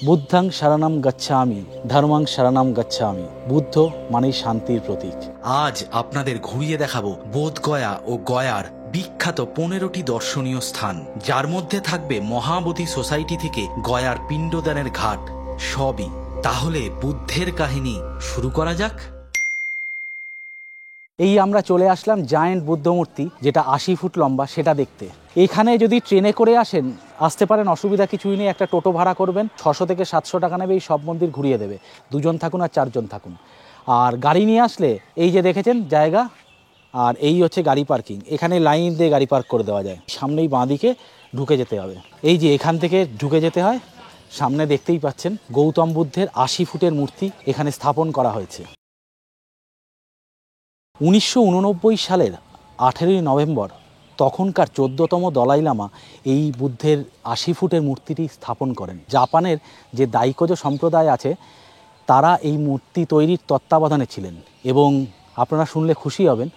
বুদ্ধাং শরণম গচ্ছামি, ধর্মাং শরণম গচ্ছামি। বুদ্ধ মানেই শান্তির প্রতীক। আজ আপনাদের ঘুরিয়ে দেখাবো বোধগয়া ও গয়ার বিখ্যাত 15টি দর্শনীয় স্থান, যার মধ্যে থাকবে মহাবোধি সোসাইটি থেকে গয়ার পিণ্ডদানের ঘাট, সবই। তাহলে বুদ্ধের কাহিনী শুরু করা যাক। এই আমরা চলে আসলাম জায়েন্ট বুদ্ধ মূর্তি, যেটা 80 ফুট লম্বা, সেটা দেখতে। এখানে যদি ট্রেনে করে আসতে পারেন, অসুবিধা কিছুই নেই। একটা টোটো ভাড়া করবেন, 600 থেকে 700 টাকা নেবে, এই সব মন্দির ঘুরিয়ে দেবে। 2 জন থাকুন আর 4 জন থাকুন। আর গাড়ি নিয়ে আসলে এই যে দেখেছেন জায়গা, আর এই হচ্ছে গাড়ি পার্কিং। এখানে লাইন দিয়ে গাড়ি পার্ক করে দেওয়া যায়। সামনেই বাঁদিকে ঢুকে যেতে হবে। এই যে এখান থেকে ঢুকে যেতে হয়। সামনে দেখতেই পাচ্ছেন গৌতম বুদ্ধের 80 ফুটের মূর্তি এখানে স্থাপন করা হয়েছে। 1989 সালের 18ই নভেম্বর তখনকার 14তম দলাই লামা এই বুদ্ধের 80 ফুটের মূর্তিটি স্থাপন করেন। জাপানের যে দাইকোজ সম্প্রদায় আছে, তারা এই মূর্তি তৈরির তত্ত্বাবধানে ছিলেন। এবং আপনারা শুনলে খুশি হবেন,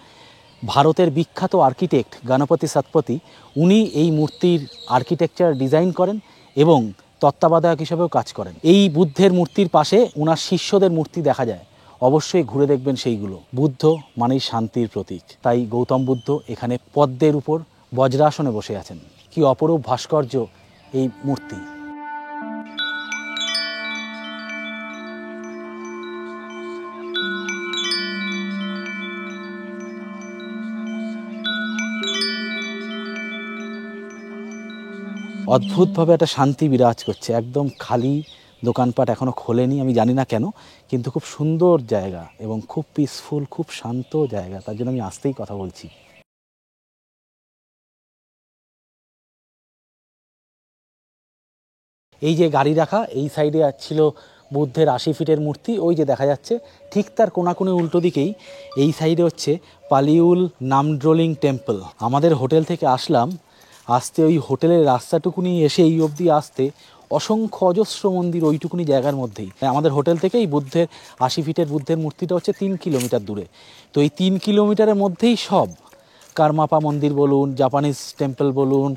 ভারতের বিখ্যাত আর্কিটেক্ট গণপতি সতপতি, উনি এই মূর্তির আর্কিটেকচার ডিজাইন করেন এবং তত্ত্বাবধায়ক হিসেবেও কাজ করেন। এই বুদ্ধের মূর্তির পাশে ওনার শিষ্যদের মূর্তি দেখা যায়। অবশ্যই ঘুরে দেখবেন সেইগুলো। বুদ্ধ মানেই শান্তির প্রতীক, তাই গৌতম বুদ্ধ এখানে পদ্মের উপর বজ্রাসনে বসে আছেন। কি অপরূপ ভাস্কর্য এই মূর্তি। অদ্ভুতভাবে একটা শান্তি বিরাজ করছে। একদম খালি, দোকানপাট এখনও খোলেনি, আমি জানি না কেন, কিন্তু খুব সুন্দর জায়গা এবং খুব পিসফুল, খুব শান্ত জায়গা। তার জন্য আমি আসতেই কথা বলছি। এই যে গাড়ি রাখা, এই সাইডে ছিল বুদ্ধের 80 ফিটের মূর্তি, ওই যে দেখা যাচ্ছে। ঠিক তার কোনাকুনি উল্টো দিকেই এই সাইডে হচ্ছে পালিউল নামড্রোলিং টেম্পল। আমাদের হোটেল থেকে আসতে ওই হোটেলের রাস্তাটুকুনি এসে এই অবধি আসতে অসংখ্য অজস্র মন্দির ওইটুকুনি জায়গার মধ্যেই। আমাদের হোটেল থেকে এই বুদ্ধের 80 ফিটের বুদ্ধের মূর্তিটা হচ্ছে 3 কিলোমিটার দূরে। তো এই 3 কিলোমিটারের মধ্যেই সব, কারমাপা মন্দির বলুন, জাপানিজ টেম্পল বলুন,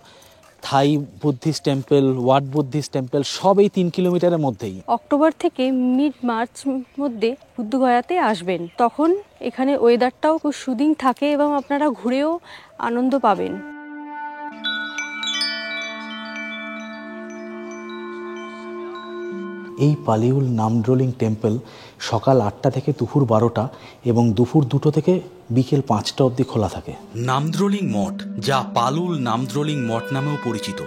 Thai Buddhist temple, wat Buddhist temple, সব এই 3 কিলোমিটারের মধ্যেই। অক্টোবর থেকে মিড মার্চ মধ্যে বুদ্ধগয়াতে আসবেন, তখন এখানে ওয়েদারটাও খুব সুদিং থাকে এবং আপনারা ঘুরেও আনন্দ পাবেন। এই পালিউল নামড্রোলিং টেম্পল সকাল 8টা থেকে দুপুর 12টা এবং দুপুর 2টো থেকে বিকেল 5টা অবধি খোলা থাকে। নামদ্রোলিং মঠ, যা পালুল নামদ্রোলিং মঠ নামেও পরিচিত,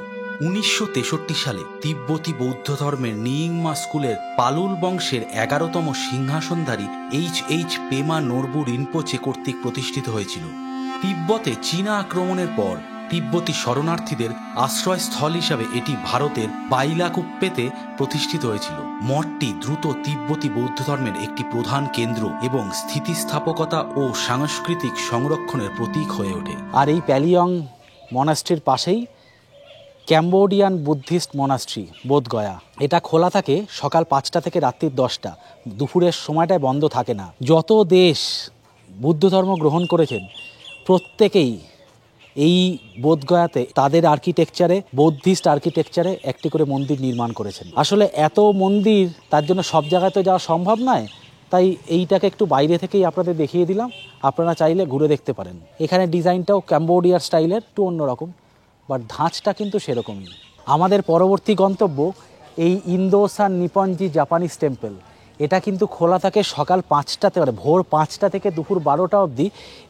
1963 সালে তিব্বতী বৌদ্ধ ধর্মের নিয়িংমা স্কুলের পালুল বংশের 11তম সিংহাসনধারী এইচ পেমা নোরবু রিনপোচে কর্তৃক প্রতিষ্ঠিত হয়েছিল। তিব্বতে চীনা আক্রমণের পর তিব্বতী শরণার্থীদের আশ্রয়স্থল হিসাবে এটি ভারতের বাইলাকুপ্পেতে প্রতিষ্ঠিত হয়েছিল। মঠটি দ্রুত তিব্বতী বৌদ্ধ ধর্মের একটি প্রধান কেন্দ্র এবং স্থিতিস্থাপকতা ও সাংস্কৃতিক সংরক্ষণের প্রতীক হয়ে ওঠে। আর এই প্যালিয়ং মনাস্ট্রির পাশেই ক্যাম্বোডিয়ান বুদ্ধিস্ট মনাস্ট্রি বোধগয়া। এটা খোলা থাকে সকাল 5টা থেকে রাত্রি 10টা। দুপুরের সময়টায় বন্ধ থাকে না। যত দেশ বুদ্ধ ধর্ম গ্রহণ করেছেন, প্রত্যেকেই এই বোধগয়াতে তাদের আর্কিটেকচারে, বৌদ্ধিস্ট আর্কিটেকচারে একটি করে মন্দির নির্মাণ করেছেন। আসলে এত মন্দির, তার জন্য সব জায়গায় তো যাওয়া সম্ভব নয়, তাই এইটাকে একটু বাইরে থেকেই আপনাদের দেখিয়ে দিলাম। আপনারা চাইলে ঘুরে দেখতে পারেন। এখানে ডিজাইনটাও ক্যাম্বোডিয়ার স্টাইলের, একটু অন্যরকম, বাট ধাঁচটা কিন্তু সেরকমই। আমাদের পরবর্তী গন্তব্য এই ইন্দোসান নিপনজি জাপানিজ টেম্পল। এটা কিন্তু খোলা থাকে সকাল 5টাতে, মানে ভোর 5টা থেকে দুপুর 12টা অবধি,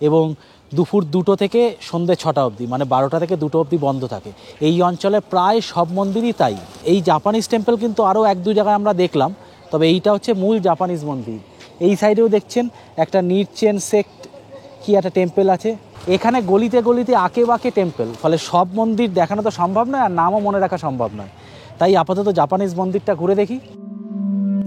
এবং দুপুর 2টো থেকে সন্ধ্যে 6টা অবধি, মানে 12টা থেকে 2টো অবধি বন্ধ থাকে। এই অঞ্চলে প্রায় সব মন্দিরই তাই। এই জাপানিজ টেম্পল কিন্তু আরও 1-2 জায়গায় আমরা দেখলাম, তবে এইটা হচ্ছে মূল জাপানিজ মন্দির। এই সাইডেও দেখছেন একটা নিরচেন সেক্ট কি একটা টেম্পল আছে। এখানে গলিতে গলিতে আঁকে বাঁকে টেম্পল, ফলে সব মন্দির দেখানো তো সম্ভব নয়, আর নামও মনে রাখা সম্ভব নয়। তাই আপাতত জাপানিজ মন্দিরটা ঘুরে দেখি।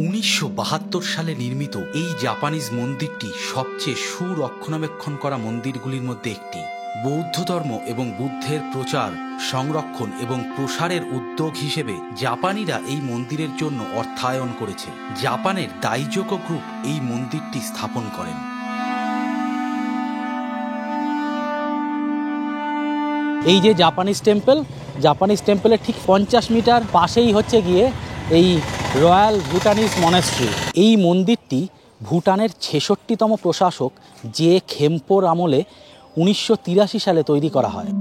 1972 সালে নির্মিত এই জাপানিজ মন্দিরটি সবচেয়ে সুরক্ষণাবেক্ষণ করা মন্দিরগুলির মধ্যে একটি। বৌদ্ধ ধর্ম এবং বুদ্ধের প্রচার, সংরক্ষণ এবং প্রসারের উদ্যোগ হিসেবে জাপানিরা এই মন্দিরের জন্য অর্থায়ন করেছে। জাপানের দাইজোকো গ্রুপ এই মন্দিরটি স্থাপন করেন। এই যে জাপানিজ টেম্পলের ঠিক 50 মিটার পাশেই হচ্ছে গিয়ে এই রয়্যাল ভুটানিজ মনাস্ট্রি। এই মন্দিরটি ভুটানের 66তম প্রশাসক যে খেমপোর আমলে 1983 সালে তৈরি করা হয়।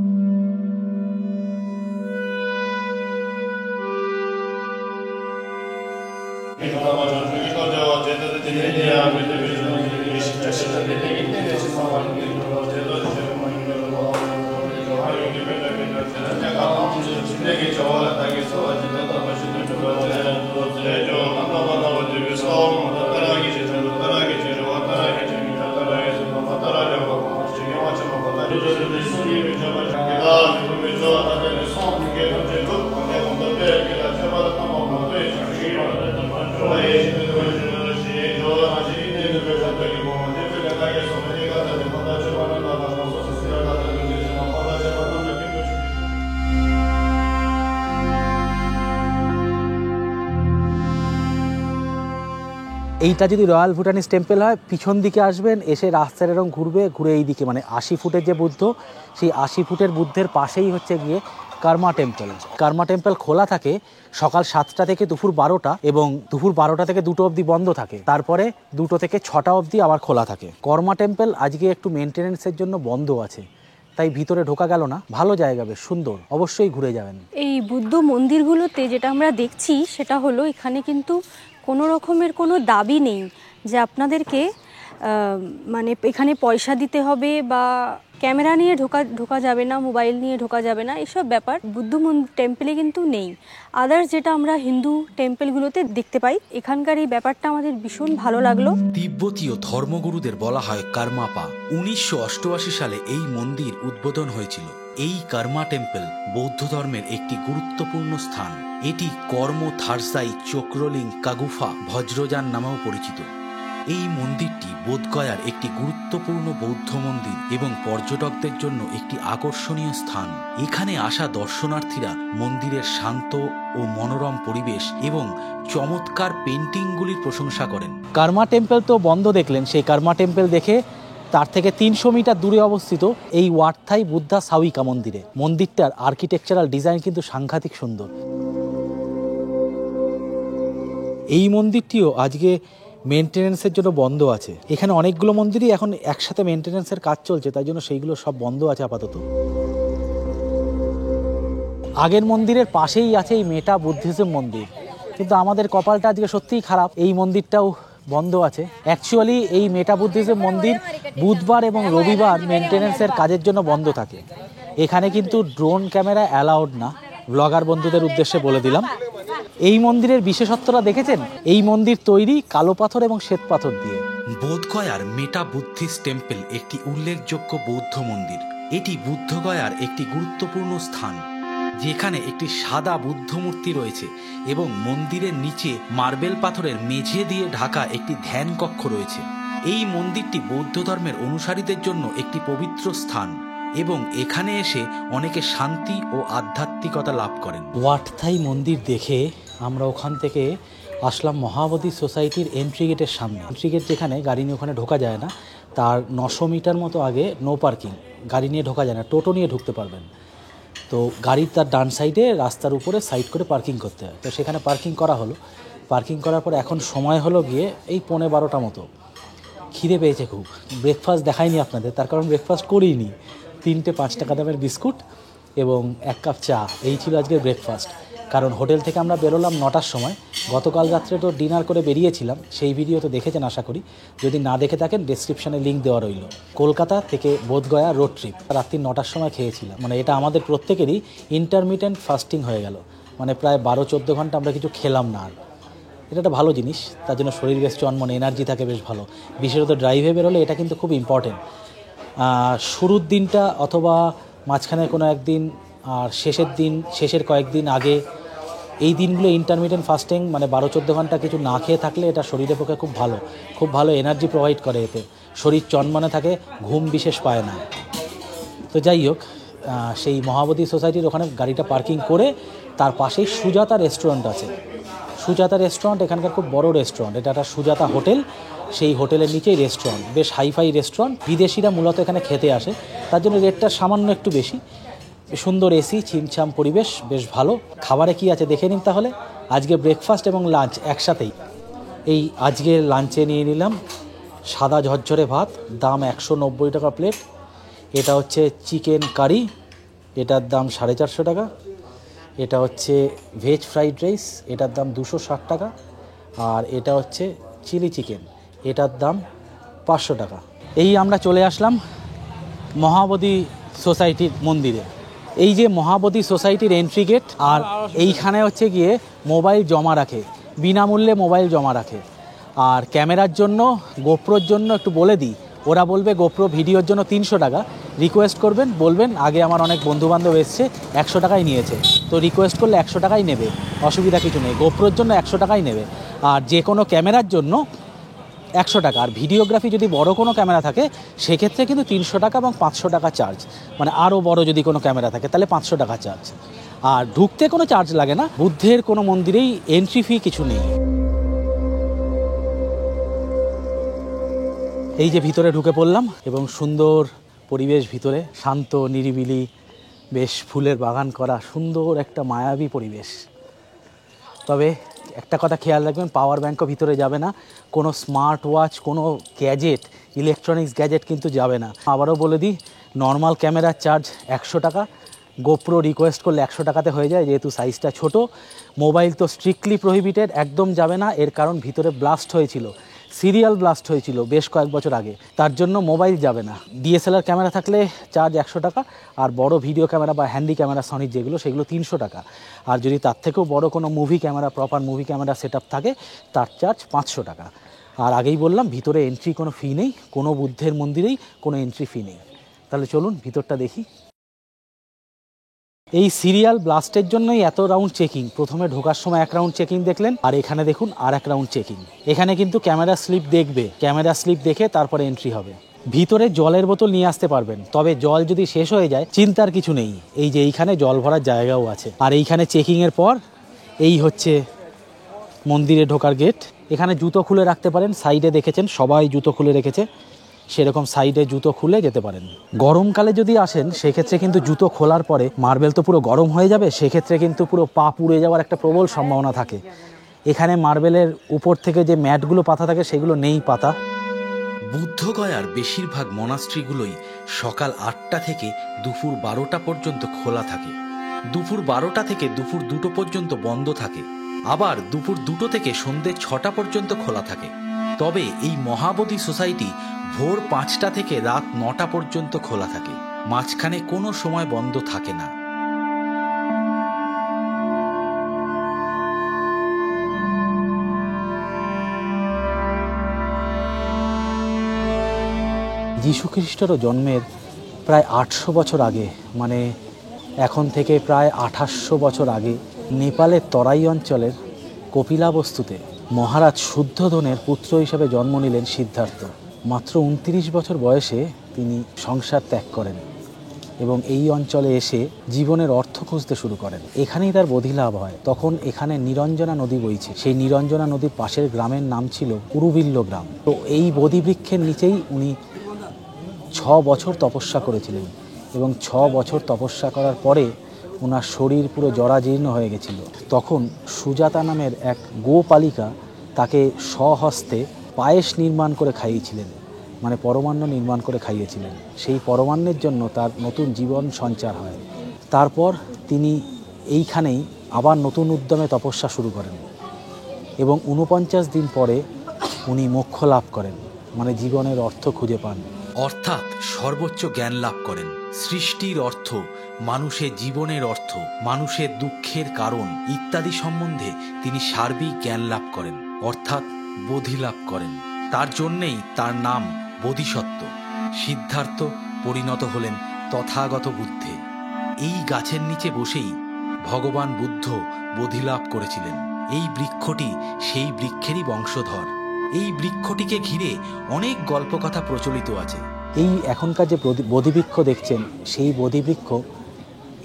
এইটা যদি রয়্যাল ভুটানিজ টেম্পল হয়, পিছন দিকে আসবেন, এসে রাস্তার এরকম ঘুরে এই দিকে, মানে 80 ফুটের যে বুদ্ধ, সেই 80 ফুটের বুদ্ধের পাশেই হচ্ছে গিয়ে কার্মা টেম্পল। কার্মা টেম্পল খোলা থাকে সকাল 7টা থেকে দুপুর 12টা, এবং দুপুর 12টা থেকে 2টো অবধি বন্ধ থাকে, তারপরে 2টো থেকে 6টা অবধি আবার খোলা থাকে। কর্মা টেম্পল আজকে একটু মেনটেনেন্সের জন্য বন্ধ আছে, তাই ভিতরে ঢোকা গেল না। ভালো জায়গা, বেশ সুন্দর, অবশ্যই ঘুরে যাবেন। এই বুদ্ধ মন্দিরগুলোতে যেটা আমরা দেখছি সেটা হলো এখানে কিন্তু কোনো রকমের কোনো দাবি নেই যে আপনাদেরকে মানে এখানে পয়সা দিতে হবে বা ক্যামেরা নিয়ে ঢোকা যাবে না, মোবাইল নিয়ে ঢোকা যাবে না, এসব ব্যাপার বুদ্ধ টেম্পলে কিন্তু নেই। আদার্স যেটা আমরা হিন্দু টেম্পলগুলোতে দেখতে পাই, এখানকার এই ব্যাপারটা আমাদের ভীষণ ভালো লাগলো। তিব্বতীয় ধর্মগুরুদের বলা হয় কার্মাপা। 1988 সালে এই মন্দির উদ্বোধন হয়েছিল। এই কার্মা টেম্পল বৌদ্ধ ধর্মের একটি গুরুত্বপূর্ণ স্থান। এটি কর্ম থারসাই চক্রলিং কাগুফা ভজ্রযান নামেও পরিচিত। এই মন্দিরটি বোধগয়ার একটি গুরুত্বপূর্ণ বৌদ্ধ মন্দির এবং পর্যটকদের জন্য একটি আকর্ষণীয় স্থান। এখানে আসা দর্শনার্থীরা মন্দিরের শান্ত ও মনোরম পরিবেশ এবং চমৎকার পেন্টিংগুলির প্রশংসা করেন। কার্মা টেম্পল তো বন্ধ দেখলেন, সেই কার্মা টেম্পল দেখে তার থেকে 300 মিটার দূরে অবস্থিত এই ওয়াটথাই বুদ্ধা সাউইকা মন্দিরে। মন্দিরটার আর্কিটেকচারাল ডিজাইন কিন্তু সাংঘাতিক সুন্দর। এই মন্দিরটিও আজকে মেনটেনেন্সের জন্য বন্ধ আছে। এখানে অনেকগুলো মন্দিরই এখন একসাথে মেনটেনেন্সের কাজ চলছে, তাই জন্য সেইগুলো সব বন্ধ আছে আপাতত। আগের মন্দিরের পাশেই আছে এই মেটা বুদ্ধিজম মন্দির, কিন্তু আমাদের কপালটা আজকে সত্যিই খারাপ, এই মন্দিরটাও বন্ধ আছে। অ্যাকচুয়ালি এই মেটা বুদ্ধিজম মন্দির বুধবার এবং রবিবার মেনটেনেন্সের কাজের জন্য বন্ধ থাকে। এখানে কিন্তু ড্রোন ক্যামেরা অ্যালাউড না, ব্লগার বন্ধুদের উদ্দেশ্যে বলে দিলাম। এই মন্দিরের বিশেষত্বটা দেখেছেন? এই মন্দির তৈরি কালো পাথর এবং শ্বেত পাথর দিয়ে। বোধগয়ার মেটা বুদ্ধিস্ট টেম্পল একটি উল্লেখযোগ্য বৌদ্ধ মন্দির। এটি বুদ্ধগয়ার একটি গুরুত্বপূর্ণ স্থান, যেখানে একটি সাদা বুদ্ধ মূর্তি রয়েছে এবং মন্দিরের নিচে মার্বেল পাথরের মেঝে দিয়ে ঢাকা একটি ধ্যান কক্ষ রয়েছে। এই মন্দিরটি বৌদ্ধ ধর্মের অনুসারীদের জন্য একটি পবিত্র স্থান এবং এখানে এসে অনেকে শান্তি ও আধ্যাত্মিকতা লাভ করেন। ওয়াটথাই মন্দির দেখে আমরা ওখান থেকে আসলাম মহাবোধি সোসাইটির এন্ট্রি গেটের সামনে। এন্ট্রি গেট যেখানে গাড়ি নিয়ে ওখানে ঢোকা যায় না, তার 900 মিটার মতো আগে নো পার্কিং, গাড়ি নিয়ে ঢোকা যায় না, টোটো নিয়ে ঢুকতে পারবেন। তো গাড়ির তার ডান সাইডে রাস্তার উপরে সাইড করে পার্কিং করতে হয়। তো সেখানে পার্কিং করা হলো। পার্কিং করার পর এখন সময় হলো গিয়ে এই 11:15 মতো। খিদে পেয়েছে খুব। ব্রেকফাস্ট দেখাইনি আপনাদের, তার কারণ ব্রেকফাস্ট করিনি। 3টে 5 টাকা দামের বিস্কুট এবং 1 কাপ চা, এই ছিল আজকের ব্রেকফাস্ট। কারণ হোটেল থেকে আমরা বেরোলাম 9টার সময়। গতকাল রাত্রে তো ডিনার করে বেরিয়েছিলাম, সেই ভিডিও তো দেখেছেন আশা করি। যদি না দেখে থাকেন ডেসক্রিপশানে লিঙ্ক দেওয়া রইল। কলকাতা থেকে বোধগয়া রোড ট্রিপ, রাত্রি 9টার সময় খেয়েছিলাম। মানে এটা আমাদের প্রত্যেকেরই ইন্টারমিটেন্ট ফাস্টিং হয়ে গেল, মানে প্রায় 12-14 ঘন্টা আমরা কিছু খেলাম না। আর এটা একটা ভালো জিনিস, তার জন্য শরীর বেশ চনমনে, এনার্জি থাকে বেশ ভালো। বিশেষত ড্রাইভে বেরোলে এটা কিন্তু খুব ইম্পর্টেন্ট। শুরুর দিনটা অথবা মাঝখানে কোনো একদিন আর শেষের কয়েকদিন আগে, এই দিনগুলো ইন্টারমিটেন্ট ফাস্টিং, মানে 12-14 ঘন্টা কিছু না খেয়ে থাকলে এটা শরীরের পক্ষে খুব ভালো এনার্জি প্রোভাইড করে। এতে শরীর চনমনে থাকে, ঘুম বিশেষ পায় না। তো যাই হোক, সেই মহাবোধি সোসাইটির ওখানে গাড়িটা পার্কিং করে তার পাশেই সুজাতা রেস্টুরেন্ট আছে। সুজাতা রেস্টুরেন্ট এখানকার খুব বড় রেস্টুরেন্ট, এটা একটা সুজাতা হোটেল। সেই হোটেলের নিচেই রেস্টুরেন্ট, বেশ হাইফাই রেস্টুরেন্ট। বিদেশিরা মূলত এখানে খেতে আসে, তার জন্য রেটটা সামান্য একটু বেশি। সুন্দর এসি, ছিমছাম পরিবেশ, বেশ ভালো। খাবারে কি আছে দেখে নিন তাহলে। আজকে ব্রেকফাস্ট এবং লাঞ্চ একসাথেই। এই আজকের লাঞ্চে নিয়ে নিলাম সাদা ঝরঝরে ভাত, দাম 190 টাকা প্লেট। এটা হচ্ছে চিকেন কারি, এটার দাম 450 টাকা। এটা হচ্ছে ভেজ ফ্রাইড রাইস, এটার দাম 260 টাকা। আর এটা হচ্ছে চিলি চিকেন, এটার দাম 500 টাকা। এই আমরা চলে আসলাম মহাবোধি সোসাইটির মন্দিরে। এই যে মহাবোধি সোসাইটির এন্ট্রি গেট, আর এইখানে হচ্ছে গিয়ে মোবাইল জমা রাখে, বিনামূল্যে মোবাইল জমা রাখে। আর ক্যামেরার জন্য, গোপ্রোর জন্য একটু বলে দিই, ওরা বলবে গোপ্রো ভিডিওর জন্য 300 টাকা। রিকোয়েস্ট করবেন, বলবেন আগে আমার অনেক বন্ধুবান্ধব এসছে 100 টাকাই নিয়েছে, তো রিকোয়েস্ট করলে 100 টাকাই নেবে, অসুবিধা কিছু নেই। গোপ্রোর জন্য 100 টাকাই নেবে। আর যে কোনো ক্যামেরার জন্য 100 টাকা। আর ভিডিওগ্রাফি যদি বড় কোনো ক্যামেরা থাকে সেক্ষেত্রে কিন্তু 300 টাকা এবং 500 টাকা চার্জ, মানে আরও বড় যদি কোনো ক্যামেরা থাকে তাহলে 500 টাকা চার্জ। আর ঢুকতে কোনো চার্জ লাগে না, বুদ্ধের কোনো মন্দিরেই এন্ট্রি ফি কিছু নেই। এই যে ভিতরে ঢুকে পড়লাম এবং সুন্দর পরিবেশ, ভিতরে শান্ত নিরিবিলি, বেশ ফুলের বাগান করা, সুন্দর একটা মায়াবী পরিবেশ। তবে একটা কথা খেয়াল রাখবেন, পাওয়ার ব্যাঙ্কও ভিতরে যাবে না, কোনো স্মার্ট ওয়াচ, কোনো গ্যাজেট, ইলেকট্রনিক্স গ্যাজেট কিন্তু যাবে না। আবারও বলে দিই, নর্মাল ক্যামেরার চার্জ 100 টাকা, গোপ্রো রিকোয়েস্ট করলে 100 টাকাতে হয়ে যায়, যেহেতু সাইজটা ছোট। মোবাইল তো স্ট্রিক্টলি প্রহিবিটেড, একদম যাবে না। এর কারণ ভিতরে ব্লাস্ট হয়েছিল, সিরিয়াল ব্লাস্ট হয়েছিল বেশ কয়েক বছর আগে, তার জন্য মোবাইল যাবে না। ডিএসএলআর ক্যামেরা থাকলে চার্জ 100 টাকা, আর বড় ভিডিও ক্যামেরা বা হ্যান্ডি ক্যামেরা সনির যেগুলো, সেগুলো 300 টাকা। আর যদি তার থেকেও বড় কোনো movie camera, proper movie camera set থাকে, তার চার্জ 500 টাকা। আর আগেই বললাম ভিতরে এন্ট্রি কোনো ফি নেই, কোনো বুদ্ধের মন্দিরেই কোনো এন্ট্রি ফি নেই। তাহলে চলুন ভিতরটা দেখি। এই সিরিয়াল ব্লাস্টের জন্যই এত রাউন্ড চেকিং। প্রথমে ঢোকার সময় 1 রাউন্ড চেকিং দেখলেন, আর এখানে দেখুন আর 1 রাউন্ড চেকিং। এখানে কিন্তু ক্যামেরা স্লিপ দেখবে, ক্যামেরা স্লিপ দেখে তারপরে এন্ট্রি হবে। ভিতরে জলের বোতল নিয়ে আসতে পারবেন, তবে জল যদি শেষ হয়ে যায় চিন্তার কিছু নেই, এই যে এইখানে জল ভরার জায়গাও আছে। আর এইখানে চেকিংয়ের পর এই হচ্ছে মন্দিরে ঢোকার গেট। এখানে জুতো খুলে রাখতে পারেন, সাইডে দেখেছেন সবাই জুতো খুলে রেখেছে, সেরকম সাইডে জুতো খুলে যেতে পারেন। গরমকালে যদি আসেন সেক্ষেত্রে কিন্তু জুতো খোলার পরে মার্বেল তো পুরো গরম হয়ে যাবে, সেক্ষেত্রে কিন্তু পুরো পা পুড়ে যাওয়ার একটা প্রবল সম্ভাবনা থাকে। এখানে মার্বেলের উপর থেকে যে ম্যাটগুলো পাতা থাকে সেগুলো নেই পাতা। বুদ্ধগয়ার বেশিরভাগ মনাস্ট্রিগুলোই সকাল 8টা থেকে দুপুর 12টা পর্যন্ত খোলা থাকে। দুপুর 12টা থেকে দুপুর 2টো পর্যন্ত বন্ধ থাকে, আবার দুপুর 2টো থেকে সন্ধ্যে 6টা পর্যন্ত খোলা থাকে। তবে এই মহাবোধি সোসাইটি ভোর 5টা থেকে রাত 9টা পর্যন্ত খোলা থাকে, মাঝখানে কোনো সময় বন্ধ থাকে না। যীশুখ্রিস্টেরও জন্মের প্রায় 800 বছর আগে, মানে এখন থেকে প্রায় 2800 বছর আগে, নেপালের তরাই অঞ্চলের কপিলাবস্তুতে মহারাজ শুদ্ধোধনের পুত্র হিসেবে জন্ম নিলেন সিদ্ধার্থ। মাত্র 29 বছর বয়সে তিনি সংসার ত্যাগ করেন এবং এই অঞ্চলে এসে জীবনের অর্থ খুঁজতে শুরু করেন। এখানেই তার বোধিলাভ হয়। তখন এখানে নিরঞ্জনা নদী বইছে, সেই নিরঞ্জনা নদীর পাশের গ্রামের নাম ছিল উরুবিল্ল গ্রাম। তো এই বোধিবৃক্ষের নিচেই উনি 6 বছর তপস্যা করেছিলেন এবং 6 বছর তপস্যা করার পরে ওনার শরীর পুরো জরাজীর্ণ হয়ে গেছিল। তখন সুজাতা নামের এক গোপালিকা তাকে স্বহস্তে পায়েস নির্মাণ করে খাইয়েছিলেন, মানে পরমান্ন নির্মাণ করে খাইয়েছিলেন। সেই পরমান্নের জন্য তার নতুন জীবন সঞ্চার হয়। তারপর তিনি এইখানেই আবার নতুন উদ্যমে তপস্যা শুরু করেন এবং 49 দিন পরে উনি মোক্ষ লাভ করেন, মানে জীবনের অর্থ খুঁজে পান। অর্থাৎ সর্বোচ্চ জ্ঞান লাভ করেন। সৃষ্টির অর্থ, মানুষের জীবনের অর্থ, মানুষের দুঃখের কারণ ইত্যাদি সম্বন্ধে তিনি সার্বিক জ্ঞান লাভ করেন, অর্থাৎ বোধি লাভ করেন। তার জন্যেই তার নাম বোধিসত্ত্ব। সিদ্ধার্থ পরিণত হলেন তথাগত বুদ্ধে। এই গাছের নিচে বসেই ভগবান বুদ্ধ বোধিলাভ করেছিলেন। এই বৃক্ষটি সেই বৃক্ষেরই বংশধর। এই বৃক্ষটিকে ঘিরে অনেক গল্পকথা প্রচলিত আছে। এই এখনকার যে বোধিবৃক্ষ দেখছেন, সেই বোধিবৃক্ষ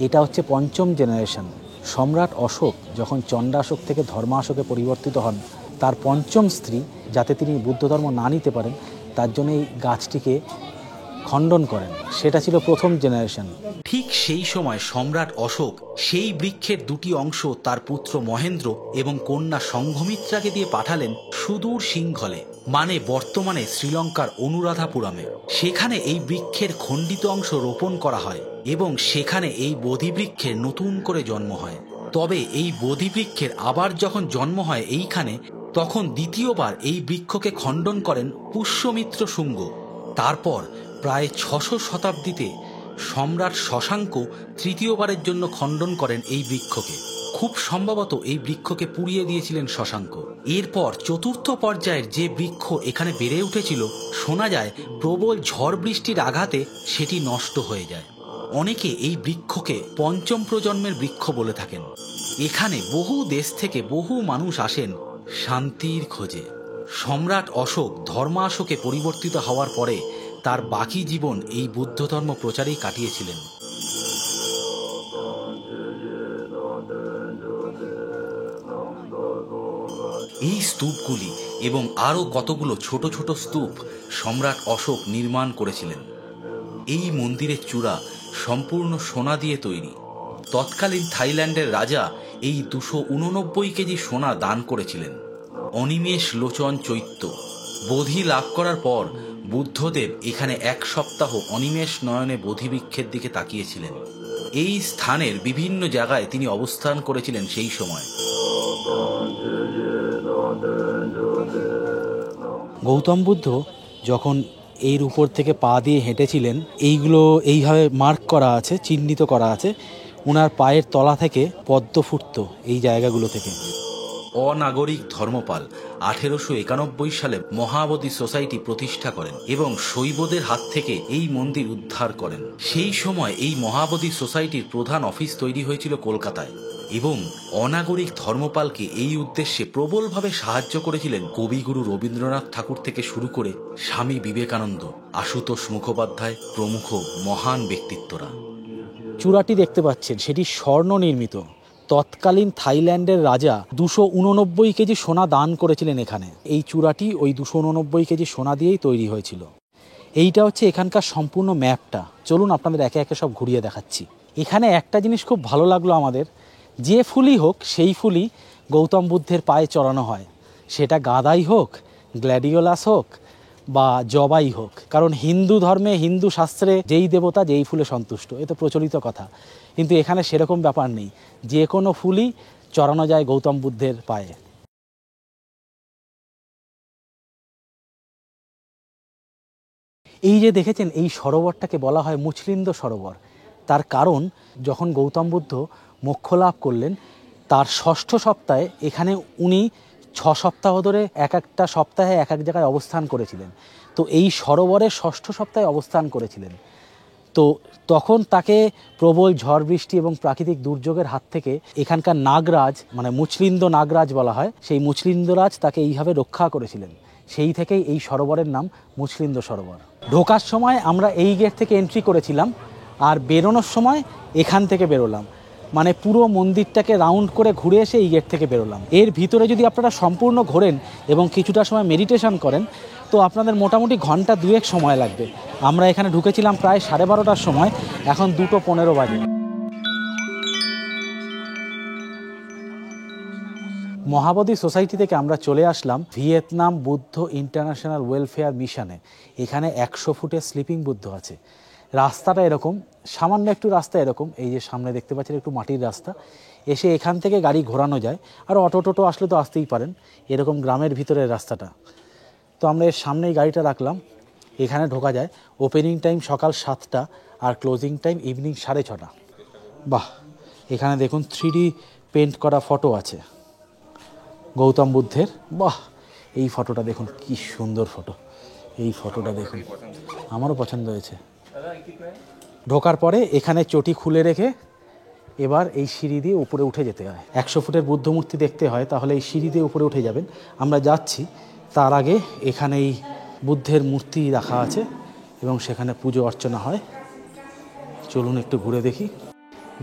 এটা হচ্ছে 5ম জেনারেশন। সম্রাট অশোক যখন চণ্ডাশোক থেকে ধর্মাশোকে পরিবর্তিত হন, তার 5ম স্ত্রী, যাতে তিনি বুদ্ধ ধর্ম না নিতে পারেন তার জন্য এই গাছটিকে খণ্ডন করেন, সেটা ছিল প্রথম জেনারেশন। ঠিক সেই সময় সম্রাট অশোক সেই বৃক্ষের দুটি অংশ তার পুত্র মহেন্দ্র এবং কন্যা সংঘমিত্রাকে দিয়ে পাঠালেন সুদূর সিংহলে, মানে বর্তমানে শ্রীলঙ্কার অনুরাধাপুরমে। সেখানে এই বৃক্ষের খণ্ডিত অংশ রোপণ করা হয় এবং সেখানে এই বোধিবৃক্ষের নতুন করে জন্ম হয়। তবে এই বোধিবৃক্ষের আবার যখন জন্ম হয় এইখানে, তখন দ্বিতীয়বার এই বৃক্ষকে খণ্ডন করেন পুষ্যমিত্র শুঙ্গ। তারপর প্রায় 600 শতাব্দীতে সম্রাট শশাঙ্ক তৃতীয়বারের জন্য খণ্ডন করেন এই বৃক্ষকে। খুব সম্ভবত এই বৃক্ষকে পুড়িয়ে দিয়েছিলেন শশাঙ্ক। এরপর চতুর্থ পর্যায়ের যে বৃক্ষ এখানে বেড়ে উঠেছিল, শোনা যায় প্রবল ঝড় বৃষ্টির আঘাতে সেটি নষ্ট হয়ে যায়। অনেকে এই বৃক্ষকে পঞ্চম প্রজন্মের বৃক্ষ বলে থাকেন। এখানে বহু দেশ থেকে বহু মানুষ আসেন শান্তির খোঁজে। সম্রাট অশোক ধর্মাশোকে পরিবর্তিত হওয়ার পরে তার বাকি জীবন এই বুদ্ধ ধর্ম প্রচারেই কাটিয়েছিলেন। এই স্তূপগুলি এবং আরও কতগুলো ছোট ছোট স্তূপ সম্রাট অশোক নির্মাণ করেছিলেন। এই মন্দিরের চূড়া সম্পূর্ণ সোনা দিয়ে তৈরি। তৎকালীন থাইল্যান্ডের রাজা এই 289 কেজি সোনা দান করেছিলেন। অনিমেষ লোচন চৈত্য বোধি লাভ করার পর বুদ্ধদেব এখানে 1 সপ্তাহ অনিমেষ নয়নে বোধিবৃক্ষের দিকে তাকিয়েছিলেন। এই স্থানের বিভিন্ন জায়গায় তিনি অবস্থান করেছিলেন সেই সময়। গৌতম বুদ্ধ যখন এর উপর থেকে পা দিয়ে হেঁটেছিলেন, এইগুলো এইভাবে মার্ক করা আছে, চিহ্নিত করা আছে, ওনার পায়ের তলা থেকে পদ্ম ফুটত এই জায়গাগুলো থেকে। অনাগরিক ধর্মপাল 1891 সালে মহাবোধি সোসাইটি প্রতিষ্ঠা করেন এবং শৈবদের হাত থেকে এই মন্দির উদ্ধার করেন। সেই সময় এই মহাবোধি সোসাইটির প্রধান অফিস তৈরি হয়েছিল কলকাতায় এবং অনাগরিক ধর্মপালকে এই উদ্দেশ্যে প্রবলভাবে সাহায্য করেছিলেন কবিগুরু রবীন্দ্রনাথ ঠাকুর থেকে শুরু করে স্বামী বিবেকানন্দ, আশুতোষ মুখোপাধ্যায় প্রমুখ মহান ব্যক্তিত্বরা। চূড়াটি দেখতে পাচ্ছেন, সেটি স্বর্ণ নির্মিত। তৎকালীন থাইল্যান্ডের রাজা 289 কেজি সোনা দান করেছিলেন এখানে। এই চূড়াটি ওই 289 কেজি সোনা দিয়েই তৈরি হয়েছিল। এইটা হচ্ছে এখানকার সম্পূর্ণ ম্যাপটা। চলুন আপনাদের একে একে সব ঘুরিয়ে দেখাচ্ছি। এখানে একটা জিনিস খুব ভালো লাগলো আমাদের, যে ফুলই হোক সেই ফুলই গৌতম বুদ্ধের পায়ে চড়ানো হয়, সেটা গাঁদাই হোক, গ্ল্যাডিওলাস হোক বা জবাই হোক। কারণ হিন্দু ধর্মে, হিন্দু শাস্ত্রে যেই দেবতা যেই ফুলে সন্তুষ্ট, এ তো প্রচলিত কথা। কিন্তু এখানে সেরকম ব্যাপার নেই, যে কোনো ফুলই চড়ানো যায় গৌতম বুদ্ধের পায়ে। এই যে দেখেছেন, এই সরোবরটাকে বলা হয় মুচলিন্দ সরোবর। তার কারণ, যখন গৌতম বুদ্ধ মোক্ষ লাভ করলেন তার 6ষ্ঠ সপ্তাহে এখানে উনি 6 সপ্তাহ ধরে এক একটা সপ্তাহে এক এক জায়গায় অবস্থান করেছিলেন। তো এই সরোবরে 6ষ্ঠ সপ্তাহে অবস্থান করেছিলেন। তো তখন তাকে প্রবল ঝড় বৃষ্টি এবং প্রাকৃতিক দুর্যোগের হাত থেকে এখানকার নাগরাজ, মানে মুচলিন্দ নাগরাজ বলা হয়, সেই মুচলিন্দরাজ তাকে এইভাবে রক্ষা করেছিলেন। সেই থেকেই এই সরোবরের নাম মুচলিন্দ সরোবর। ঢোকার সময় আমরা এই গেট থেকে এন্ট্রি করেছিলাম, আর বেরোনোর সময় এখান থেকে বেরোলাম। মানে পুরো মন্দিরটাকে রাউন্ড করে ঘুরে এসে এই গেট থেকে বেরোলাম। এর ভিতরে যদি আপনারা সম্পূর্ণ ঘোরেন এবং কিছুটা সময় মেডিটেশন করেন, তো আপনাদের মোটামুটি ঘন্টা 2 সময় লাগবে। আমরা এখানে ঢুকেছিলাম প্রায় 12:30টার সময়, এখন 2:15 বাজে। মহাবোধি সোসাইটি থেকে আমরা চলে আসলাম ভিয়েতনাম বুদ্ধ ইন্টারন্যাশনাল ওয়েলফেয়ার মিশনে। এখানে 100 ফুটের স্লিপিং বুদ্ধ আছে। রাস্তাটা এরকম, সামান্য একটু রাস্তা এরকম, এই যে সামনে দেখতে পাচ্ছেন একটু মাটির রাস্তা, এসে এখান থেকে গাড়ি ঘোরানো যায়। আর অটো টোটো আসলে তো আসতেই পারেন, এরকম গ্রামের ভিতরের রাস্তাটা। তো আমরা এর সামনেই গাড়িটা রাখলাম, এখানে ঢোকা যায়। ওপেনিং টাইম সকাল 7টা আর ক্লোজিং টাইম ইভিনিং 6:30। বাহ, এখানে দেখুন 3D পেন্ট করা ফটো আছে গৌতম বুদ্ধের। বাহ, এই ফটোটা দেখুন, কি সুন্দর ফটো। এই ফটোটা দেখুন, আমারও পছন্দ হয়েছে। ঢোকার পরে এখানে চটি খুলে রেখে এবার এই সিঁড়ি দিয়ে উপরে উঠে যেতে হয়। 100 ফুটের বুদ্ধ মূর্তি দেখতে হয়, তাহলে এই সিঁড়ি দিয়ে উপরে উঠে যাবেন। আমরা যাচ্ছি, তার আগে এখানে এই বুদ্ধের মূর্তি রাখা আছে এবং সেখানে পুজো অর্চনা হয়। চলুন একটু ঘুরে দেখি।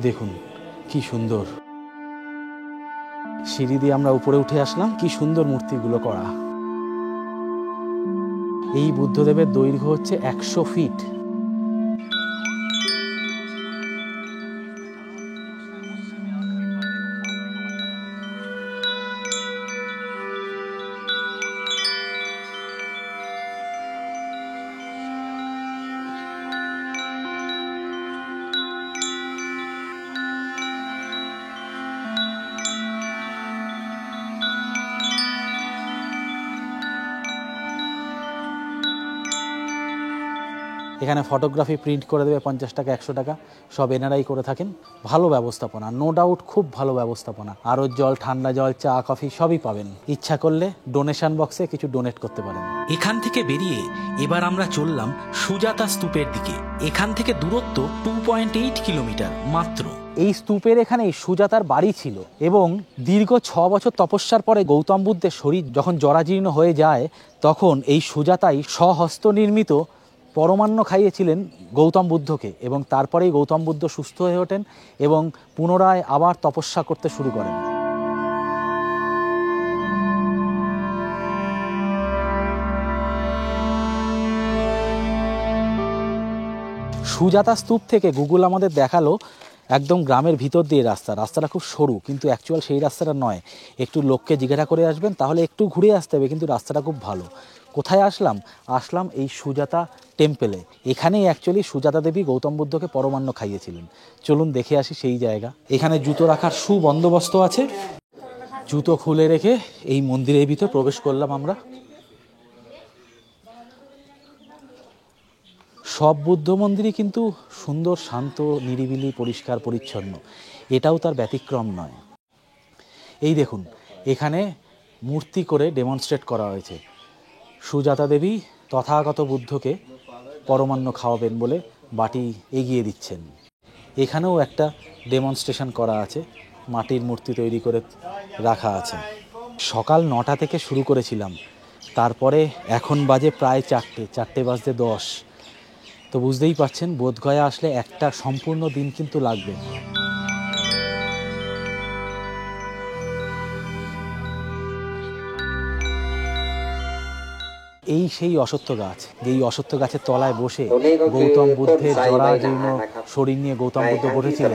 দেখুন কি সুন্দর, সিঁড়ি দিয়ে আমরা উপরে উঠে আসলাম। কি সুন্দর মূর্তিগুলো করা। এই বুদ্ধদেবের দৈর্ঘ্য হচ্ছে 100 ফিট। এখানে ফটোগ্রাফি প্রিন্ট করে দেবে 50 টাকা 100 টাকা, সব এনারাই করে থাকেন। ভালো ব্যবস্থাপনা, নো ডাউট খুব ভালো ব্যবস্থাপনা। আরও জল, ঠান্ডা জল, চা, কফি সবই পাবেন। ইচ্ছা করলে ডোনেশন বক্সে কিছু ডোনেট করতে পারেন। এখান থেকে বেরিয়ে এবার আমরা চললাম সুজাতা স্তূপের দিকে। এখান থেকে দূরত্ব 2.8 কিলোমিটার মাত্র। এই স্তূপের এখানেই সুজাতার বাড়ি ছিল এবং দীর্ঘ 6 বছর তপস্যার পরে গৌতম বুদ্ধের শরীর যখন জরাজীর্ণ হয়ে যায়, তখন এই সুজাতাই স্বহস্ত নির্মিত পরমান্ন খাইয়েছিলেন গৌতম বুদ্ধকে, এবং তারপরেই গৌতম বুদ্ধ সুস্থ হয়ে ওঠেন এবং পুনরায় আবার তপস্যা করতে শুরু করেন। সুজাতা স্তূপ থেকে গুগল আমাদের দেখালো একদম গ্রামের ভিতর দিয়ে রাস্তাটা খুব সরু, কিন্তু অ্যাকচুয়াল সেই রাস্তাটা নয়। একটু লোককে জিজ্ঞাসা করে আসবেন, তাহলে একটু ঘুরে আসতে হবে, কিন্তু রাস্তাটা খুব ভালো। কোথায় আসলাম এই সুজাতা টেম্পেলে। এখানেই অ্যাকচুয়ালি সুজাতা দেবী গৌতম বুদ্ধকে পরমান্ন খাইয়েছিলেন। চলুন দেখে আসি সেই জায়গা। এখানে জুতো রাখার সুবন্দোবস্ত আছে। জুতো খুলে রেখে এই মন্দিরের ভিতর প্রবেশ করলাম আমরা। সব বুদ্ধ মন্দিরই কিন্তু সুন্দর, শান্ত, নিরিবিলি, পরিষ্কার পরিচ্ছন্ন। এটাও তার ব্যতিক্রম নয়। এই দেখুন, এখানে মূর্তি করে ডেমনস্ট্রেট করা হয়েছে। সুজাতা দেবী তথাগত বুদ্ধকে পরমান্ন খাওয়াবেন বলে বাটি এগিয়ে দিচ্ছেন। এখানেও একটা ডেমনস্ট্রেশন করা আছে, মাটির মূর্তি তৈরি করে রাখা আছে। সকাল 9টা থেকে শুরু করেছিলাম, তারপরে এখন বাজে প্রায় 4টে বাজতে 10। তো বুঝতেই পারছেন, বোধগয়া আসলে একটা সম্পূর্ণ দিন কিন্তু লাগবে। এই সেই অশ্বত্থ গাছ, যেই অশ্বত্থ গাছের তলায় বসে গৌতম বুদ্ধের জরাজীর্ণ শরীর নিয়ে গৌতম বুদ্ধ বসেছিলেন,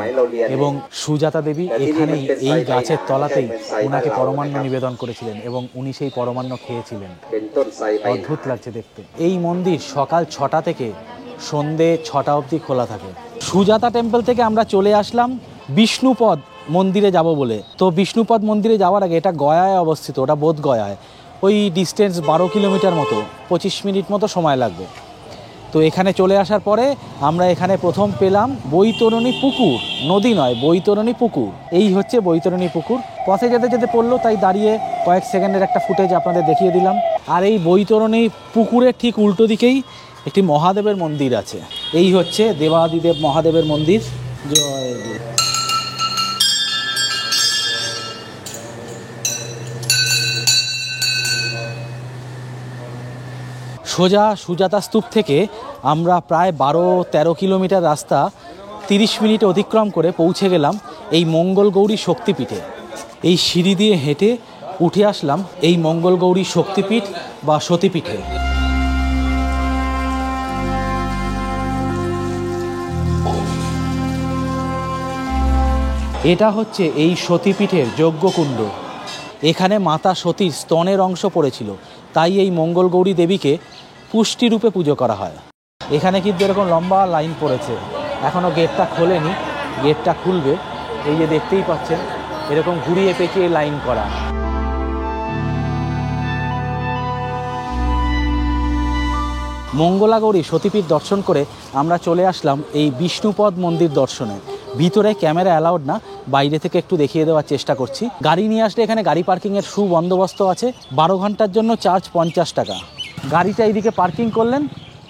এবং সুজাতা দেবী এখানেই এই গাছের তলাতেই ওনাকে পরমান্ন নিবেদন করেছিলেন এবং উনি সেই পরমান্ন খেয়েছিলেন। অদ্ভুত লাগছে দেখতে। এই মন্দির সকাল 6টা থেকে সন্ধে 6টা অবধি খোলা থাকে। সুজাতা টেম্পল থেকে আমরা চলে আসলাম বিষ্ণুপদ মন্দিরে যাব বলে। তো বিষ্ণুপদ মন্দিরে যাওয়ার আগে, এটা গয়ায় অবস্থিত, ওটা বোধগয়ায়, ওই ডিস্টেন্স 12 কিলোমিটার মতো, 25 মিনিট মতো সময় লাগবে। তো এখানে চলে আসার পরে আমরা এখানে প্রথম পেলাম বৈতরণী পুকুর। নদী নয়, বৈতরণী পুকুর। এই হচ্ছে বৈতরণী পুকুর। পথে যেতে যেতে পড়লো, তাই দাঁড়িয়ে কয়েক সেকেন্ডের একটা ফুটেজ আপনাদের দেখিয়ে দিলাম। আর এই বৈতরণী পুকুরের ঠিক উল্টো দিকেই একটি মহাদেবের মন্দির আছে। এই হচ্ছে দেবাদিদেব মহাদেবের মন্দির। জয় দেব। সোজা সুজাতা স্তূপ থেকে আমরা প্রায় 12-13 কিলোমিটার রাস্তা 30 মিনিটে অতিক্রম করে পৌঁছে গেলাম এই মঙ্গল গৌরী শক্তিপীঠে। এই সিঁড়ি দিয়ে হেঁটে উঠে আসলাম এই মঙ্গল গৌরী শক্তিপীঠ বা সতীপীঠে। এটা হচ্ছে এই সতীপীঠের যজ্ঞকুণ্ড। এখানে মাতা সতীর স্তনের অংশ পড়েছিল, তাই এই মঙ্গল গৌরী দেবীকে পুষ্টিরূপে পুজো করা হয়। এখানে কিন্তু এরকম লম্বা লাইন পড়েছে, এখনও গেটটা খোলেনি, গেটটা খুলবে। এই যে দেখতেই পাচ্ছেন, এরকম ঘুরিয়ে পেঁচিয়ে লাইন করা। মঙ্গলা গৌরী সতীপীঠ দর্শন করে আমরা চলে আসলাম এই বিষ্ণুপদ মন্দির দর্শনে। ভিতরে ক্যামেরা অ্যালাউড না, বাইরে থেকে একটু দেখিয়ে দেওয়ার চেষ্টা করছি। গাড়ি নিয়ে আসলে এখানে গাড়ি পার্কিংয়ের সুবন্দোবস্ত আছে। 12 ঘন্টার জন্য চার্জ 50 টাকা। গাড়িটা এইদিকে পার্কিং করলেন,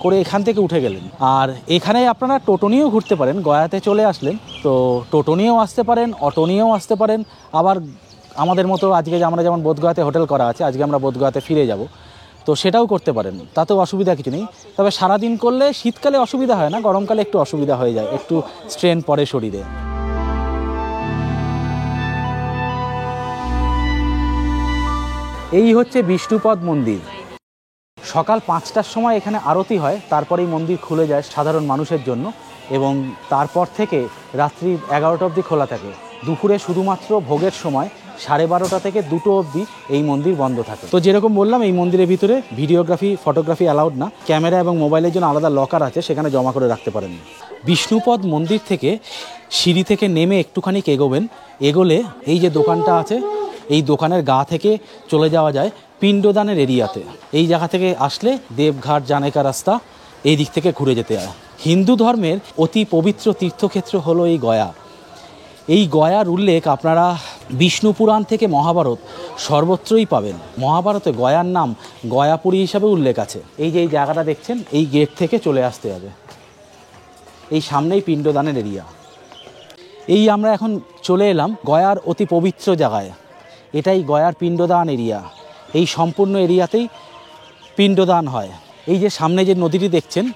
করে এখান থেকে উঠে গেলেন। আর এখানে আপনারা টোটো নিয়েও ঘুরতে পারেন। গয়াতে চলে আসলেন তো টোটো নিয়েও আসতে পারেন, অটো নিয়েও আসতে পারেন। আবার আমাদের মতো আজকে আমরা যেমন বোধগয়াতে হোটেল করা আছে, আজকে আমরা বোধগয়াতে ফিরে যাব, তো সেটাও করতে পারেন, তাতেও অসুবিধা কিছু নেই। তবে সারাদিন করলে শীতকালে অসুবিধা হয় না, গরমকালে একটু অসুবিধা হয়ে যায়, একটু স্ট্রেন পড়ে শরীরে। এই হচ্ছে বিষ্ণুপদ মন্দির। সকাল 5টার সময় এখানে আরতি হয়, তারপরেই মন্দির খুলে যায় সাধারণ মানুষের জন্য, এবং তারপর থেকে রাত্রি 11টা অবধি খোলা থাকে। দুপুরে শুধুমাত্র ভোগের সময় 12:30 থেকে 2টো অবধি এই মন্দির বন্ধ থাকে। তো যেরকম বললাম, এই মন্দিরের ভিতরে ভিডিওগ্রাফি, ফটোগ্রাফি অ্যালাউড না। ক্যামেরা এবং মোবাইলের জন্য আলাদা লকার আছে, সেখানে জমা করে রাখতে পারেন। বিষ্ণুপদ মন্দির থেকে সিঁড়ি থেকে নেমে একটুখানি এগোলে এই যে দোকানটা আছে, এই দোকানের গা থেকে চলে যাওয়া যায় পিণ্ডদানের এরিয়াতে। এই জায়গা থেকে আসলে দেবঘাট জানেকা রাস্তা, এই দিক থেকে ঘুরে যেতে হয়। হিন্দু ধর্মের অতি পবিত্র তীর্থক্ষেত্র হলো এই গয়া। এই গয়ার উল্লেখ আপনারা বিষ্ণু পুরাণ থেকে মহাভারত সর্বত্রই পাবেন। মহাভারতে গয়ার নাম গয়াপুরী হিসাবে উল্লেখ আছে। এই যে এই জায়গাটা দেখছেন, এই গেট থেকে চলে আসতে হবে। এই সামনেই পিণ্ডদানের এরিয়া। এই আমরা এখন চলে এলাম গয়ার অতি পবিত্র জায়গায়। এটাই গয়ার পিণ্ডদান এরিয়া। এই সম্পূর্ণ এরিয়াতেই পিণ্ডদান হয়। এই যে সামনে যে নদীটি দেখছেন,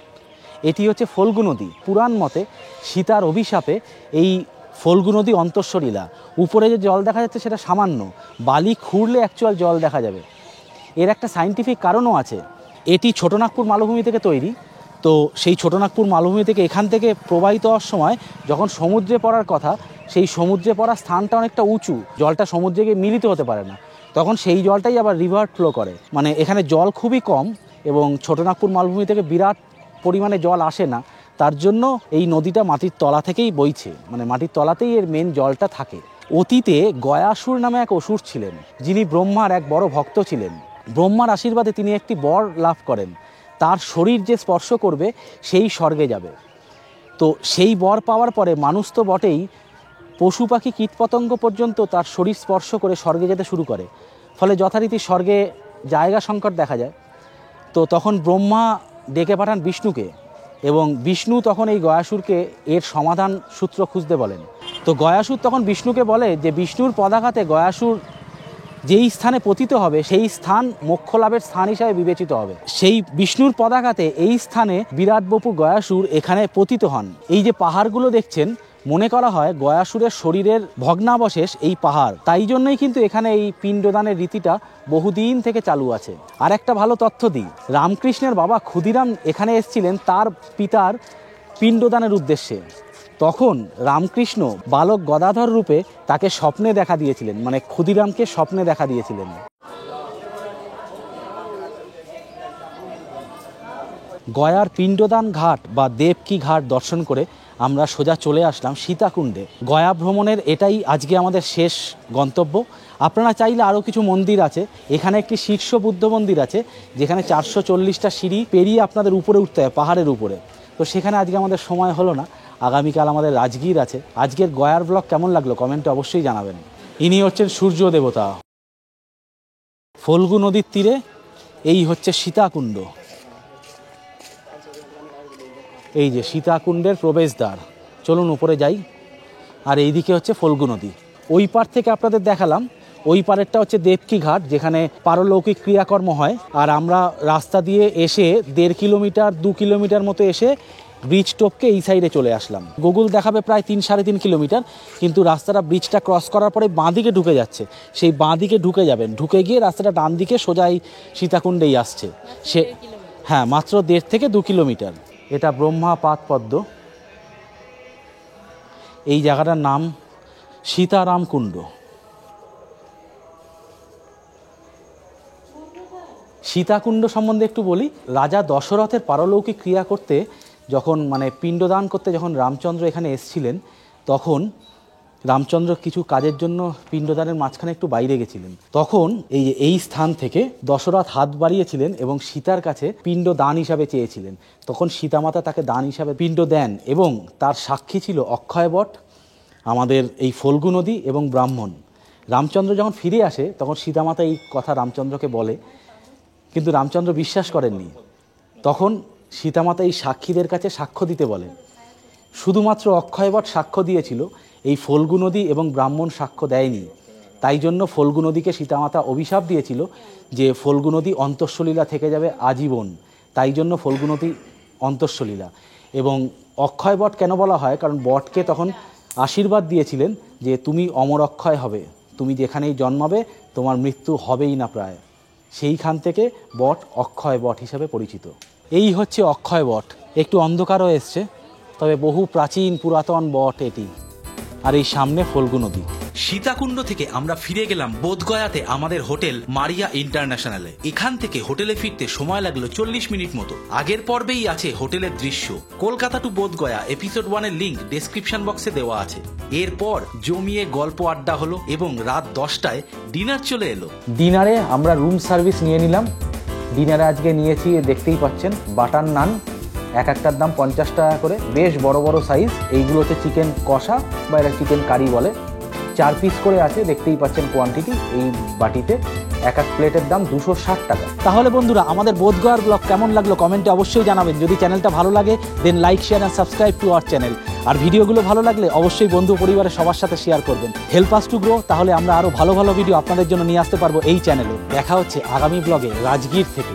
এটি হচ্ছে ফল্গু নদী। পুরাণ মতে সীতার অভিশাপে এই ফল্গু নদী অন্তঃসলীলা। উপরে যে জল দেখা যাচ্ছে সেটা সামান্য, বালি খুঁড়লে অ্যাকচুয়াল জল দেখা যাবে। এর একটা সায়েন্টিফিক কারণও আছে। এটি ছোটনাগপুর মালভূমি থেকে তৈরি। তো সেই ছোটনাগপুর মালভূমি থেকে এখান থেকে প্রবাহিত হওয়ার সময় যখন সমুদ্রে পড়ার কথা, সেই সমুদ্রে পড়ার স্থানটা অনেকটা উঁচু, জলটা সমুদ্রে গিয়ে মিলিত হতে পারে না, তখন সেই জলটাই আবার রিভার ফ্লো করে। মানে এখানে জল খুবই কম এবং ছোটনাগপুর মালভূমি থেকে বিরাট পরিমাণে জল আসে না, তার জন্য এই নদীটা মাটির তলা থেকেই বইছে, মানে মাটির তলাতেই এর মেন জলটা থাকে। অতীতে গয়াসুর নামে এক অসুর ছিলেন, যিনি ব্রহ্মার এক বড় ভক্ত ছিলেন। ব্রহ্মার আশীর্বাদে তিনি একটি বর লাভ করেন, তার শরীর যে স্পর্শ করবে সেই স্বর্গে যাবে। তো সেই বর পাওয়ার পরে মানুষ তো বটেই, পশু পাখি কীটপতঙ্গ পর্যন্ত তার শরীর স্পর্শ করে স্বর্গে যেতে শুরু করে। ফলে যথারীতি স্বর্গে জায়গা সংকট দেখা যায়। তো তখন ব্রহ্মা ডেকে পাঠান বিষ্ণুকে, এবং বিষ্ণু তখন এই গয়াসুরকে এর সমাধান সূত্র খুঁজতে বলেন। তো গয়াসুর তখন বিষ্ণুকে বলে যে বিষ্ণুর পদাঘাতে গয়াসুর যেই স্থানে পতিত হবে সেই স্থান মোক্ষ লাভের স্থান হিসাবে বিবেচিত হবে। সেই বিষ্ণুর পদাঘাতে এই স্থানে বিরাট বপু গয়াসুর এখানে পতিত হন। এই যে পাহাড়গুলো দেখছেন, মনে করা হয় গয়াসুরের শরীরের ভগ্নাবশেষ এই পাহাড়। তাই জন্যই কিন্তু এখানে এই পিণ্ডদানের রীতিটা বহুদিন থেকে চালু আছে। আর একটা ভালো তথ্য দিই, রামকৃষ্ণের বাবা ক্ষুদিরাম এখানে এসেছিলেন তার পিতার পিণ্ডদানের উদ্দেশ্যে। তখন রামকৃষ্ণ বালক গদাধর রূপে তাকে স্বপ্নে দেখা দিয়েছিলেন, মানে ক্ষুদিরামকে স্বপ্নে দেখা দিয়েছিলেন। গয়ার পিণ্ডদান ঘাট বা দেবকী ঘাট দর্শন করে আমরা সোজা চলে আসলাম সীতাকুণ্ডে। গয়া ভ্রমণের এটাই আজকে আমাদের শেষ গন্তব্য। আপনারা চাইলে আরও কিছু মন্দির আছে। এখানে একটি শীর্ষ বুদ্ধ মন্দির আছে, যেখানে 440টা সিঁড়ি পেরিয়ে আপনাদের উপরে উঠতে হয়, পাহাড়ের উপরে। তো সেখানে আজকে আমাদের সময় হলো না। আগামীকাল আমাদের রাজগীর আছে। আজকের গয়ার ব্লগ কেমন লাগলো কমেন্টে অবশ্যই জানাবেন। ইনি হচ্ছেন সূর্য দেবতা। ফল্গু নদীর তীরে এই হচ্ছে সীতাকুণ্ড। এই যে সীতাকুণ্ডের প্রবেশদ্বার। চলুন উপরে যাই। আর এইদিকে হচ্ছে ফল্গু নদী। ওই পার থেকে আপনাদের দেখালাম, ওই পারেরটা হচ্ছে দেবকী ঘাট, যেখানে পারলৌকিক ক্রিয়াকর্ম হয়। আর আমরা রাস্তা দিয়ে এসে 1.5 কিলোমিটার 2 কিলোমিটার মতো এসে ব্রিজ টপকে এই সাইডে চলে আসলাম। গুগল দেখাবে প্রায় 3-3.5 কিলোমিটার, কিন্তু রাস্তাটা ব্রিজটা ক্রস করার পরে বাঁ দিকে ঢুকে যাচ্ছে। সেই বাঁ দিকে ঢুকে যাবেন, ঢুকে গিয়ে রাস্তাটা ডান দিকে সোজাই সীতাকুণ্ডেই আসছে। সে হ্যাঁ, মাত্র 1.5 থেকে 2 কিলোমিটার। এটা ব্রহ্মা পাদ পদ্ম। এই জায়গাটার নাম সীতারাম কুণ্ড। সীতাকুণ্ড সম্বন্ধে একটু বলি। রাজা দশরথের পারলৌকিক ক্রিয়া করতে যখন, মানে পিণ্ডদান করতে যখন রামচন্দ্র এখানে এসেছিলেন, তখন রামচন্দ্র কিছু কাজের জন্য পিণ্ডদানের মাঝখানে একটু বাইরে গেছিলেন। তখন এই স্থান থেকে দশরথ হাত বাড়িয়েছিলেন এবং সীতার কাছে পিণ্ড দান হিসাবে চেয়েছিলেন। তখন সীতামাতা তাকে দান হিসাবে পিণ্ড দেন, এবং তার সাক্ষী ছিল অক্ষয় বট, আমাদের এই ফল্গু নদী এবং ব্রাহ্মণ। রামচন্দ্র যখন ফিরে আসে তখন সীতামাতা এই কথা রামচন্দ্রকে বলে, কিন্তু রামচন্দ্র বিশ্বাস করেননি। তখন সীতামাতা এই সাক্ষীদের কাছে সাক্ষ্য দিতে বলেন। শুধুমাত্র অক্ষয়বট সাক্ষ্য দিয়েছিল, এই ফল্গু নদী এবং ব্রাহ্মণ সাক্ষ্য দেয়নি। তাই জন্য ফল্গু নদীকে সীতামাতা অভিশাপ দিয়েছিল যে ফল্গু নদী অন্তঃসলীলা থেকে যাবে আজীবন। তাই জন্য ফল্গু নদী অন্তঃসলীলা। এবং অক্ষয় বট কেন বলা হয়, কারণ বটকে তখন আশীর্বাদ দিয়েছিলেন যে তুমি অমর অক্ষয় হবে, তুমি যেখানেই জন্মাবে তোমার মৃত্যু হবেই না প্রায়। সেইখান থেকে বট অক্ষয় বট হিসাবে পরিচিত। এই হচ্ছে অক্ষয় বট। একটু অন্ধকারও এসছে, তবে বহু প্রাচীন পুরাতন বট এটি। আর এই সামনে ফল্গু নদী। সীতাকুণ্ড থেকে আমরা ফিরে গেলাম বোধগয়াতে আমাদের হোটেল মারিয়া ইন্টারন্যাশনালে। এখান থেকে হোটেলে ফিরতে সময় লাগলো 40 মিনিট মতো। আগের পর্বেই আছে হোটেলের দৃশ্য। কলকাতা টু বোধগয়া এপিসোড 1-এর লিঙ্ক ডেসক্রিপশন বক্সে দেওয়া আছে। এরপর জমিয়ে গল্প আড্ডা হলো এবং রাত 10টায় ডিনার চলে এলো। ডিনারে আমরা রুম সার্ভিস নিয়ে নিলাম। ডিনারে আজকে নিয়েছি, দেখতেই পাচ্ছেন, বাটার নান, এক একটার দাম 50 টাকা করে, বেশ বড় বড় সাইজ। এইগুলোতে চিকেন কষা বা এটা চিকেন কারি বলে, 4 পিস করে আছে, দেখতেই পাচ্ছেন কোয়ান্টিটি। এই বাটিতে এক এক প্লেটের দাম 260 টাকা। তাহলে বন্ধুরা, আমাদের বোধগয়ার ব্লগ কেমন লাগলো কমেন্টে অবশ্যই জানাবেন। যদি চ্যানেলটা ভালো লাগে then like, share and subscribe to our channel. আর ভিডিওগুলো ভালো লাগলে অবশ্যই বন্ধু পরিবারের সবার সাথে শেয়ার করবেন। হেল্প আস টু গ্রো, তাহলে আমরা আরও ভালো ভালো ভিডিও আপনাদের জন্য নিয়ে আসতে পারবো এই চ্যানেলে। দেখা হচ্ছে আগামী ব্লগে রাজগীর থেকে।